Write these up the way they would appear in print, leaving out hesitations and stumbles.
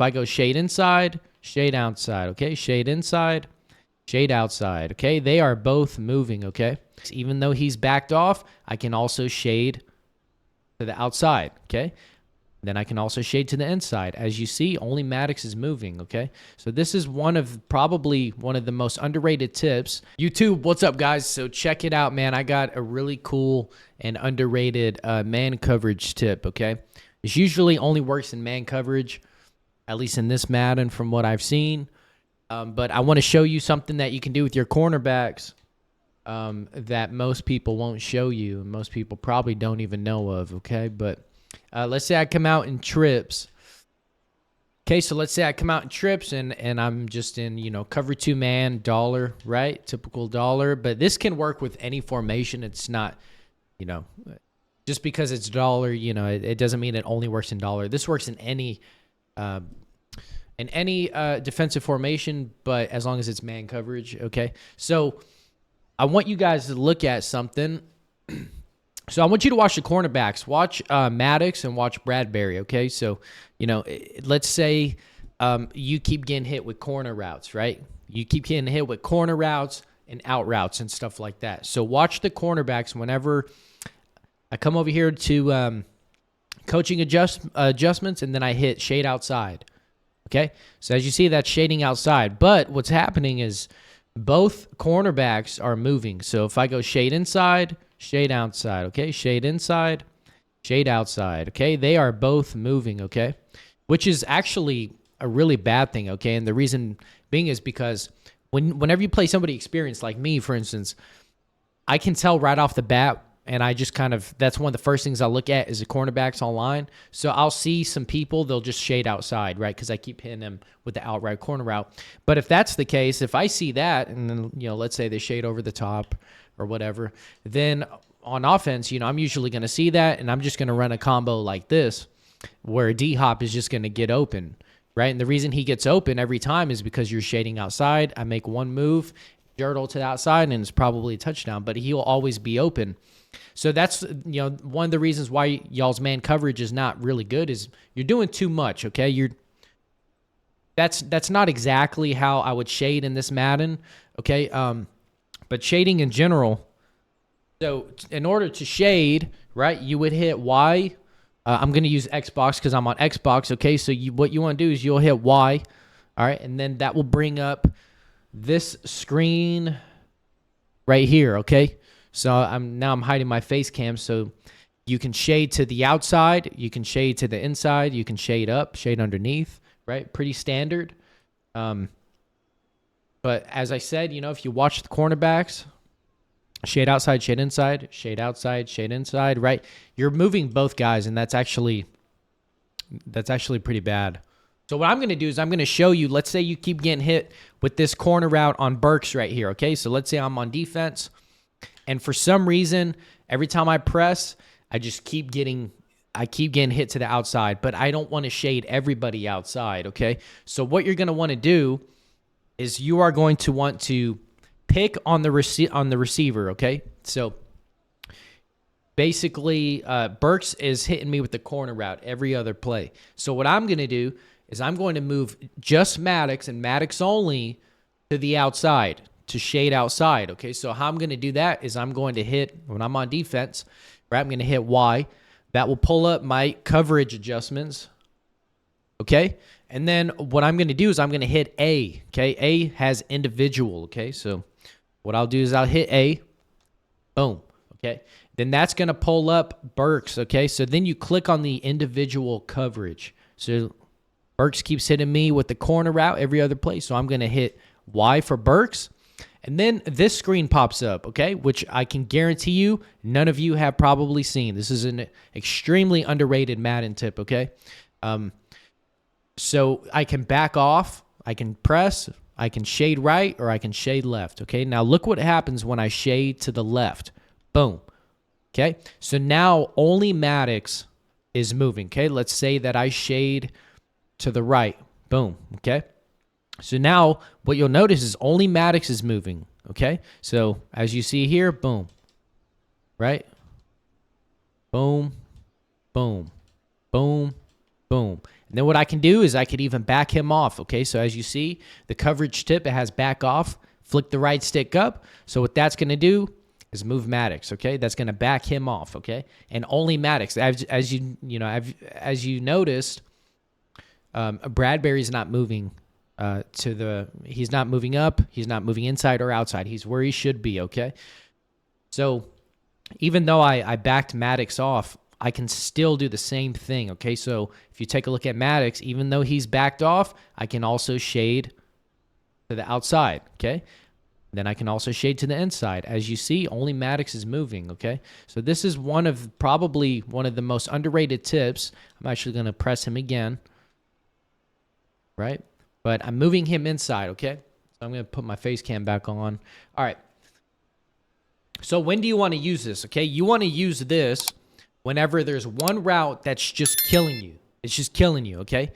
If I go shade inside, shade outside, okay? Shade inside, shade outside, okay? They are both moving, okay? Even though he's backed off, I can also shade to the outside, okay? Then I can also shade to the inside. As you see, only Maddox is moving, okay? So this is probably one of the most underrated tips. YouTube, what's up, guys? So check it out, man. I got a really cool and underrated man coverage tip, okay? This usually only works in man coverage, at least in this Madden from what I've seen. But I want to show you something that you can do with your cornerbacks that most people won't show you. And most people probably don't even know of, okay? But let's say I come out in trips. Okay, so let's say I come out in trips and I'm just in, cover 2 man, dollar, right? Typical dollar. But this can work with any formation. It's not, just because it's dollar, it doesn't mean it only works in dollar. This works in any defensive formation, but as long as it's man coverage, okay? So I want you guys to look at something. So I want you to watch the cornerbacks. Watch Maddox and watch Bradbury, okay? So, let's say you keep getting hit with corner routes, right? You keep getting hit with corner routes and out routes and stuff like that. So watch the cornerbacks whenever I come over here to coaching adjustments, and then I hit shade outside, okay? So as you see, that's shading outside. But what's happening is both cornerbacks are moving. So if I go shade inside, shade outside, okay? Shade inside, shade outside, okay? They are both moving, okay? Which is actually a really bad thing, okay? And the reason being is because whenever you play somebody experienced like me, for instance, I can tell right off the bat, and I just that's one of the first things I look at is the cornerbacks online. So I'll see some people, they'll just shade outside, right? Because I keep hitting them with the outright corner route. But if that's the case, if I see that, and then, let's say they shade over the top or whatever, then on offense, I'm usually going to see that, and I'm just going to run a combo like this where D-Hop is just going to get open, right? And the reason he gets open every time is because you're shading outside. I make one move, dirtle to the outside, and it's probably a touchdown, but he'll always be open. So that's, one of the reasons why y'all's man coverage is not really good is you're doing too much, okay? That's not exactly how I would shade in this Madden, okay? But shading in general, so in order to shade, right, you would hit Y. I'm going to use Xbox because I'm on Xbox, okay? So what you want to do is you'll hit Y, all right? And then that will bring up this screen right here, okay? So I'm hiding my face cam, so you can shade to the outside, you can shade to the inside, you can shade up, shade underneath, right? Pretty standard. But as I said, if you watch the cornerbacks, shade outside, shade inside, shade outside, shade inside, right? You're moving both guys, and that's actually pretty bad. So what I'm going to do is I'm going to show you, let's say you keep getting hit with this corner route on Burks right here, okay? So let's say I'm on defense, and for some reason, every time I press, I keep getting hit to the outside, but I don't want to shade everybody outside, okay? So what you're going to want to do is you are going to want to pick on the receiver, okay? So basically, Burks is hitting me with the corner route every other play. So what I'm going to do is I'm going to move just Maddox and Maddox only to the outside, to shade outside, okay? So how I'm going to do that is I'm going to hit, when I'm on defense, right, I'm going to hit Y. That will pull up my coverage adjustments, okay? And then what I'm going to do is I'm going to hit A, okay? A has individual, okay? So what I'll do is I'll hit A, boom, okay? Then that's going to pull up Burks, okay? So then you click on the individual coverage. So Burks keeps hitting me with the corner route every other play, so I'm going to hit Y for Burks. And then this screen pops up, okay, which I can guarantee you none of you have probably seen. This is an extremely underrated Madden tip, okay? So I can back off, I can press, I can shade right, or I can shade left, okay? Now look what happens when I shade to the left. Boom, okay? So now only Maddox is moving, okay? Let's say that I shade to the right. Boom, okay? So now what you'll notice is only Maddox is moving, okay? So as you see here, boom, right? Boom, boom, boom, boom. And then what I can do is I could even back him off, okay? So as you see, the coverage tip, it has back off, flick the right stick up. So what that's going to do is move Maddox, okay? That's going to back him off, okay? And only Maddox. As you noticed, Bradbury's not moving he's not moving up, he's not moving inside or outside. He's where he should be, okay? So even though I backed Maddox off, I can still do the same thing, okay? So if you take a look at Maddox, even though he's backed off, I can also shade to the outside, okay? Then I can also shade to the inside. As you see, only Maddox is moving, okay? So this is probably one of the most underrated tips. I'm actually going to press him again, right? But I'm moving him inside, okay? So I'm going to put my face cam back on. All right. So when do you want to use this, okay? You want to use this whenever there's one route that's just killing you. It's just killing you, okay?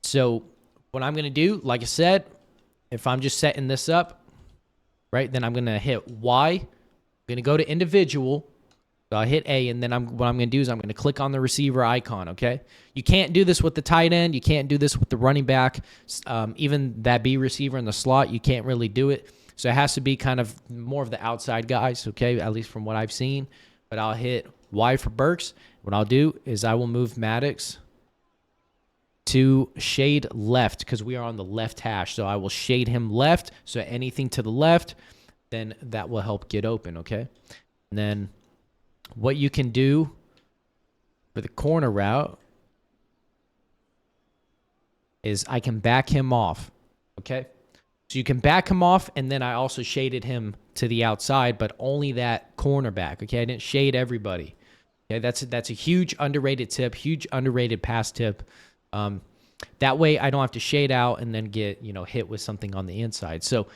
So what I'm going to do, like I said, if I'm just setting this up, right, then I'm going to hit Y. I'm going to go to individual. So I'll hit A, and then what I'm going to do is I'm going to click on the receiver icon, okay? You can't do this with the tight end. You can't do this with the running back. Even that B receiver in the slot, you can't really do it. So it has to be kind of more of the outside guys, okay, at least from what I've seen. But I'll hit Y for Burks. What I'll do is I will move Maddox to shade left because we are on the left hash. So I will shade him left. So anything to the left, then that will help get open, okay? And then what you can do for the corner route is I can back him off, okay? So you can back him off, and then I also shaded him to the outside, but only that cornerback, okay? I didn't shade everybody. Okay, that's a huge underrated tip, huge underrated pass tip. That way I don't have to shade out and then get, hit with something on the inside. So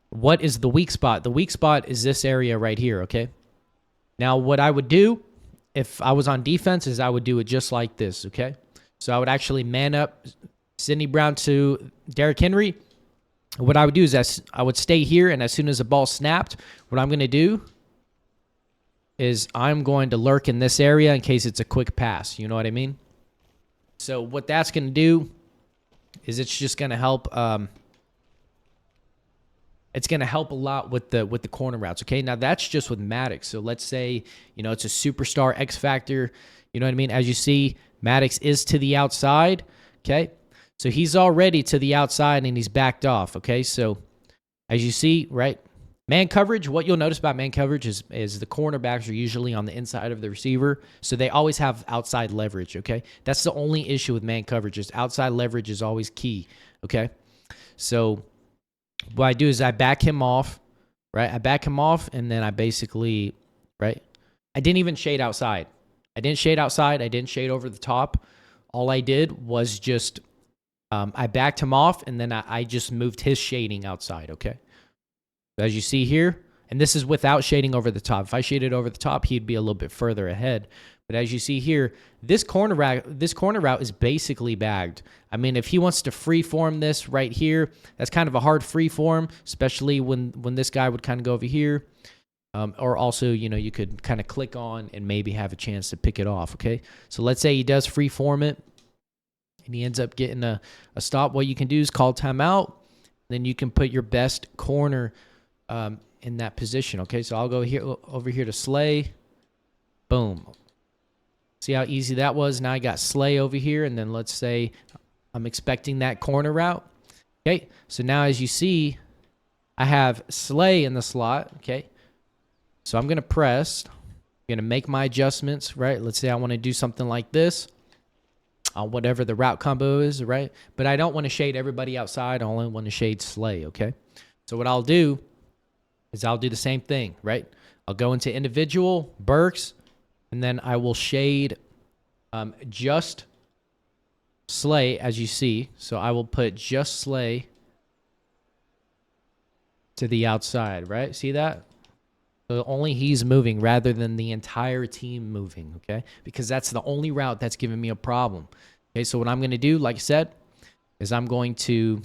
what is the weak spot? The weak spot is this area right here, okay? Now what I would do if I was on defense is I would do it just like this, okay? So I would actually man up Sidney Brown to Derrick Henry. What I would do is I would stay here, and as soon as the ball snapped, what I'm going to do is I'm going to lurk in this area in case it's a quick pass. You know what I mean? So what that's going to do is it's just going to help. It's going to help a lot with the corner routes. Okay, now that's just with Maddox. So let's say it's a superstar X factor. You know what I mean? As you see, Maddox is to the outside. Okay, so he's already to the outside and he's backed off. Okay, so as you see, right, man coverage. What you'll notice about man coverage is the cornerbacks are usually on the inside of the receiver, so they always have outside leverage. Okay, that's the only issue with man coverage is outside leverage is always key. Okay, so what I do is I back him off, right? I back him off, and then I basically, right? I didn't even shade outside. I didn't shade outside. I didn't shade over the top. All I did was just I backed him off, and then I just moved his shading outside, okay? As you see here, and this is without shading over the top. If I shaded over the top, he'd be a little bit further ahead. But as you see here, this corner route is basically bagged. I mean, if he wants to free form this right here, that's kind of a hard free form, especially when this guy would kind of go over here. Or also, you could kind of click on and maybe have a chance to pick it off, okay? So let's say he does free form it, and he ends up getting a stop. What you can do is call timeout. Then you can put your best corner in that position, okay? So I'll go over here to Slay. Boom. See how easy that was? Now I got Slay over here, and then let's say I'm expecting that corner route. Okay, so now as you see, I have Slay in the slot, okay? So I'm going to press. I'm going to make my adjustments, right? Let's say I want to do something like this. Whatever the route combo is, right? But I don't want to shade everybody outside. I only want to shade Slay, okay? So what I'll do is I'll do the same thing, right? I'll go into individual, Burks, and then I will shade just Slay, as you see. So I will put just Slay to the outside, right? See that? So only he's moving rather than the entire team moving, okay? Because that's the only route that's giving me a problem. Okay, so what I'm going to do, like I said, is I'm going to...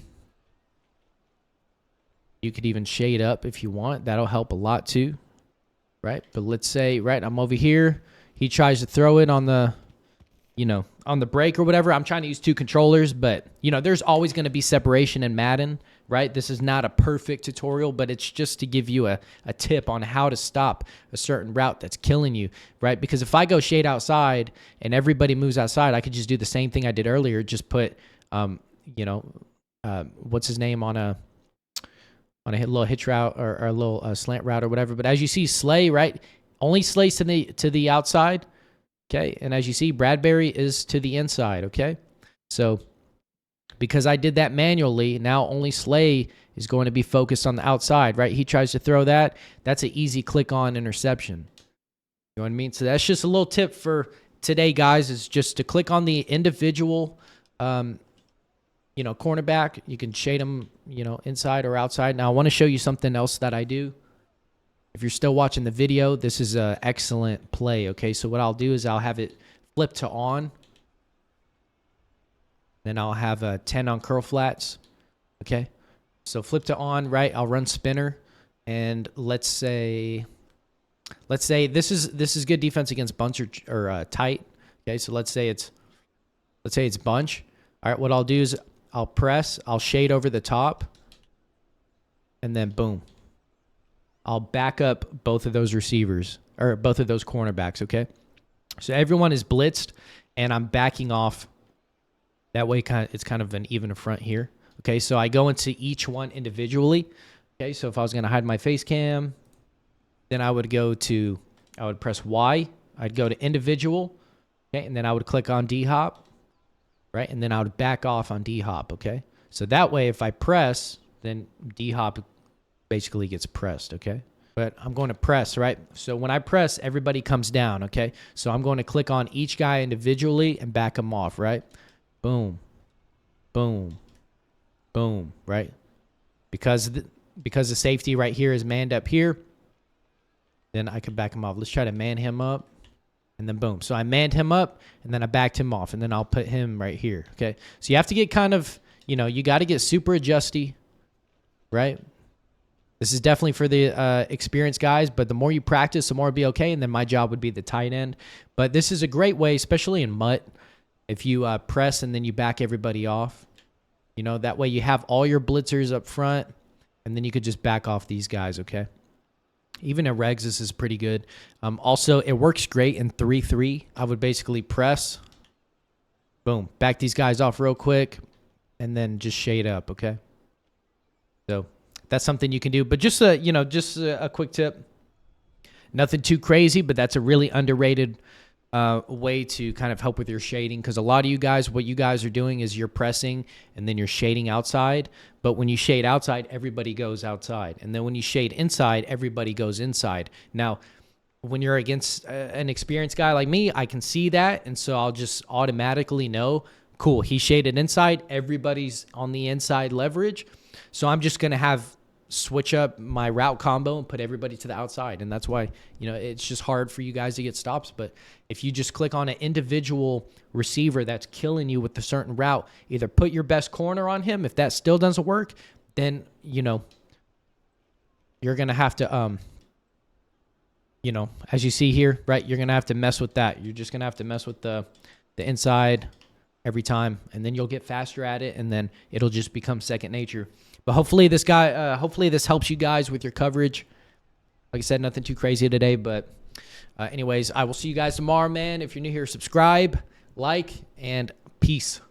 You could even shade up if you want. That'll help a lot too, right? But let's say, right, I'm over here. He tries to throw it on the on the break or whatever, I'm trying to use 2 controllers, but, there's always going to be separation in Madden, right? This is not a perfect tutorial, but it's just to give you a tip on how to stop a certain route that's killing you, right? Because if I go shade outside and everybody moves outside, I could just do the same thing I did earlier, just put, what's his name on a little hitch route or a little slant route or whatever. But as you see, Slay, right, only slays to the outside. Okay, and as you see, Bradbury is to the inside, okay? So because I did that manually, now only Slay is going to be focused on the outside, right? He tries to throw that. That's an easy click-on interception. You know what I mean? So that's just a little tip for today, guys, is just to click on the individual, cornerback. You can shade them, inside or outside. Now, I want to show you something else that I do. If you're still watching the video, this is an excellent play, okay? So what I'll do is I'll have it flip to on. Then I'll have a 10 on curl flats, okay? So flip to on, right? I'll run spinner. And let's say this is good defense against bunch or tight, okay? So let's say it's bunch. All right, what I'll do is I'll press, I'll shade over the top, and then boom. I'll back up both of those receivers, or both of those cornerbacks, okay? So everyone is blitzed, and I'm backing off. That way it's kind of an even front here. Okay, so I go into each one individually. Okay, so if I was going to hide my face cam, then I would press Y. I'd go to individual, okay, and then I would click on D-hop, right? And then I would back off on D-hop, okay? So that way, if I press, then D-hop basically gets pressed, okay? But I'm going to press, right? So when I press, everybody comes down, okay? So I'm going to click on each guy individually and back them off, right? Boom, boom, boom, right? Because the safety right here is manned up here, then I can back him off. Let's try to man him up, and then boom. So I manned him up, and then I backed him off, and then I'll put him right here, okay? So you have to get kind of, you got to get super adjusty, right? This is definitely for the experienced guys, but the more you practice, the more it'll be okay, and then my job would be the tight end. But this is a great way, especially in MUT, if you press and then you back everybody off. That way you have all your blitzers up front, and then you could just back off these guys, okay? Even in regs, this is pretty good. Also, it works great in 3-3. I would basically press, boom, back these guys off real quick, and then just shade up, okay? So that's something you can do. But just a quick tip. Nothing too crazy, but that's a really underrated way to kind of help with your shading, because a lot of you guys, what you guys are doing is you're pressing and then you're shading outside. But when you shade outside, everybody goes outside. And then when you shade inside, everybody goes inside. Now, when you're against an experienced guy like me, I can see that. And so I'll just automatically know, cool, he shaded inside. Everybody's on the inside leverage. So I'm just going to switch up my route combo and put everybody to the outside. And that's why, it's just hard for you guys to get stops. But if you just click on an individual receiver that's killing you with a certain route, either put your best corner on him. If that still doesn't work, then, you're going to have to, as you see here, right, you're going to have to mess with that. You're just going to have to mess with the inside every time, and then you'll get faster at it, and then it'll just become second nature. But hopefully this helps you guys with your coverage. Like I said, nothing too crazy today, but anyways, I will see you guys tomorrow, man. If you're new here, subscribe, like, and peace.